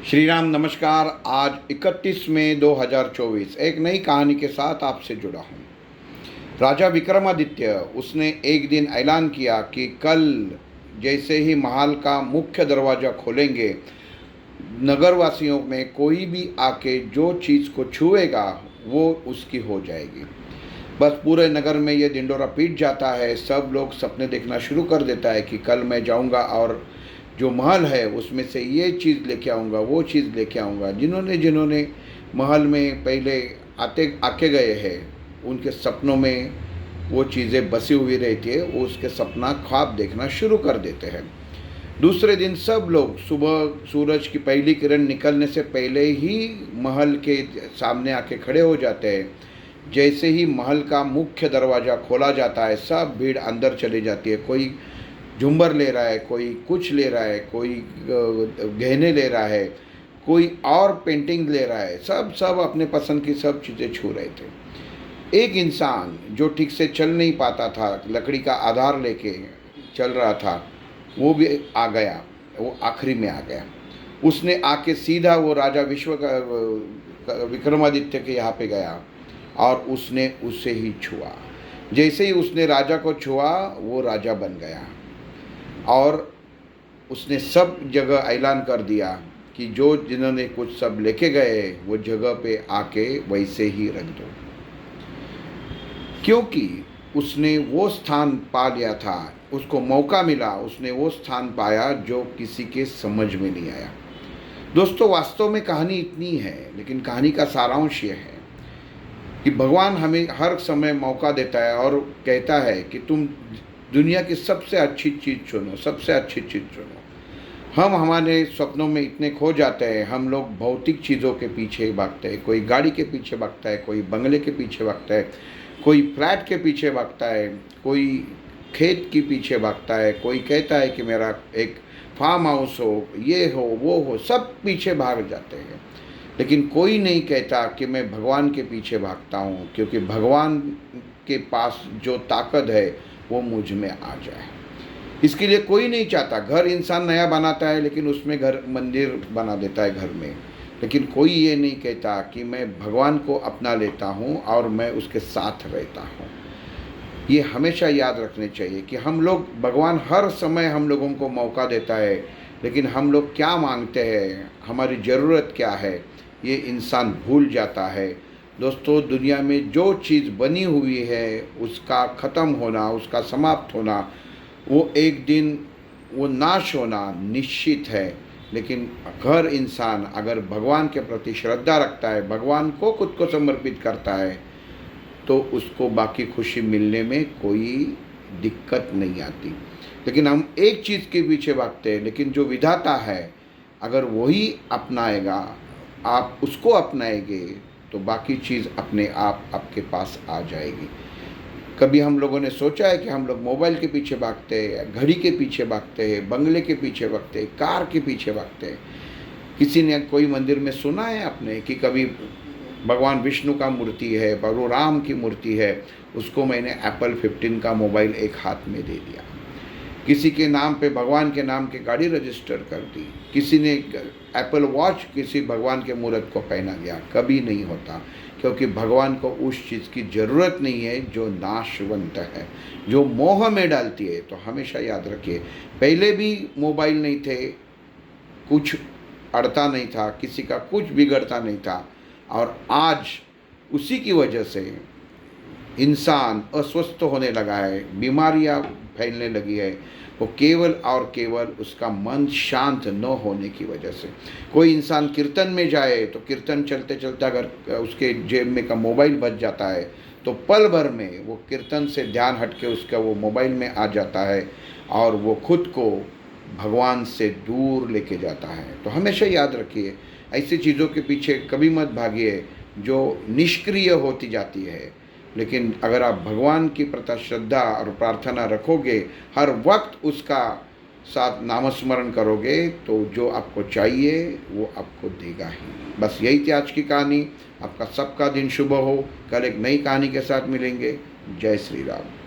श्री राम नमस्कार। आज 31 मई 2024 एक नई कहानी के साथ आपसे जुड़ा हूँ। राजा विक्रमादित्य उसने एक दिन ऐलान किया कि कल जैसे ही महल का मुख्य दरवाज़ा खोलेंगे, नगरवासियों में कोई भी आके जो चीज़ को छुएगा वो उसकी हो जाएगी। बस पूरे नगर में ये ढिंढोरा पीट जाता है। सब लोग सपने देखना शुरू कर देता है कि कल मैं जाऊंगा और जो महल है उसमें से ये चीज़ लेके आऊँगा, वो चीज़ लेके आऊँगा। जिन्होंने जिन्होंने महल में पहले आके गए हैं, उनके सपनों में वो चीज़ें बसी हुई रहती है, वो उसके सपना ख्वाब देखना शुरू कर देते हैं। दूसरे दिन सब लोग सुबह सूरज की पहली किरण निकलने से पहले ही महल के सामने आके खड़े हो जाते हैं। जैसे ही महल का मुख्य दरवाज़ा खोला जाता है, सब भीड़ अंदर चली जाती है। कोई झुंबर ले रहा है, कोई कुछ ले रहा है, कोई गहने ले रहा है, कोई और पेंटिंग ले रहा है। सब अपने पसंद की सब चीज़ें छू रहे थे। एक इंसान जो ठीक से चल नहीं पाता था, लकड़ी का आधार लेके चल रहा था, वो भी आ गया। वो आखिरी में आ गया। उसने आके सीधा वो राजा विक्रमादित्य के यहाँ पे गया और उसने उसे ही छुआ। जैसे ही उसने राजा को छुआ, वो राजा बन गया और उसने सब जगह ऐलान कर दिया कि जो जिन्होंने कुछ सब लेके गए वो जगह पे आके वैसे ही रख दो, क्योंकि उसने वो स्थान पा लिया था। उसको मौका मिला, उसने वो स्थान पाया जो किसी के समझ में नहीं आया। दोस्तों, वास्तव में कहानी इतनी है, लेकिन कहानी का सारांश ये है कि भगवान हमें हर समय मौका देता है और कहता है कि तुम दुनिया की सबसे अच्छी चीज़ चुनो, सबसे अच्छी चीज़ चुनो। हम हमारे सपनों में इतने खो जाते हैं, हम लोग भौतिक चीज़ों के पीछे भागते हैं। कोई गाड़ी के पीछे भागता है, कोई बंगले के पीछे भागता है, कोई फ्लैट के पीछे भागता है, कोई खेत के पीछे भागता है, कोई कहता है कि मेरा एक फार्म हाउस हो, ये हो, वो हो, सब पीछे भाग जाते हैं। लेकिन कोई नहीं कहता कि मैं भगवान के पीछे भागता हूँ, क्योंकि भगवान के पास जो ताकत है वो मुझ में आ जाए। इसके लिए कोई नहीं चाहता। घर इंसान नया बनाता है, लेकिन उसमें घर मंदिर बना देता है घर में। लेकिन कोई ये नहीं कहता कि मैं भगवान को अपना लेता हूँ और मैं उसके साथ रहता हूँ। ये हमेशा याद रखने चाहिए कि हम लोग, भगवान हर समय हम लोगों को मौका देता है, लेकिन हम लोग क्या मांगते हैं, हमारी ज़रूरत क्या है, ये इंसान भूल जाता है। दोस्तों, दुनिया में जो चीज़ बनी हुई है उसका ख़त्म होना, उसका समाप्त होना, वो एक दिन वो नाश होना निश्चित है। लेकिन हर इंसान अगर भगवान के प्रति श्रद्धा रखता है, भगवान को खुद को समर्पित करता है, तो उसको बाकी खुशी मिलने में कोई दिक्कत नहीं आती। लेकिन हम एक चीज़ के पीछे भागते हैं, लेकिन जो विधाता है अगर वही अपनाएगा, आप उसको अपनाएंगे, तो बाकी चीज़ अपने आप आपके पास आ जाएगी। कभी हम लोगों ने सोचा है कि हम लोग मोबाइल के पीछे भागते हैं, घड़ी के पीछे भागते हैं, बंगले के पीछे भागते हैं, कार के पीछे भागते हैं। किसी ने कोई मंदिर में सुना है आपने कि कभी भगवान विष्णु का मूर्ति है, भगवान राम की मूर्ति है, उसको मैंने एप्पल 15 का मोबाइल एक हाथ में दे दिया। किसी के नाम पे, भगवान के नाम की गाड़ी रजिस्टर कर दी। किसी ने एप्पल वॉच किसी भगवान के मूर्त को पहना गया। कभी नहीं होता, क्योंकि भगवान को उस चीज़ की ज़रूरत नहीं है जो नाशवंत है, जो मोह में डालती है। तो हमेशा याद रखिए, पहले भी मोबाइल नहीं थे, कुछ अड़ता नहीं था, किसी का कुछ बिगड़ता नहीं था, और आज उसी की वजह से इंसान अस्वस्थ होने लगा है, बीमारियां फैलने लगी है। वो केवल और केवल उसका मन शांत न होने की वजह से। कोई इंसान कीर्तन में जाए तो कीर्तन चलते चलते अगर उसके जेब में का मोबाइल बच जाता है, तो पल भर में वो कीर्तन से ध्यान हट के उसका वो मोबाइल में आ जाता है और वो खुद को भगवान से दूर लेके जाता है। तो हमेशा याद रखिए, ऐसी चीज़ों के पीछे कभी मत भागिए जो निष्क्रिय होती जाती है। लेकिन अगर आप भगवान की प्रति श्रद्धा और प्रार्थना रखोगे, हर वक्त उसका साथ नामस्मरण करोगे, तो जो आपको चाहिए वो आपको देगा ही। बस यही थी आज की कहानी। आपका सबका दिन शुभ हो। कल एक नई कहानी के साथ मिलेंगे। जय श्री राम।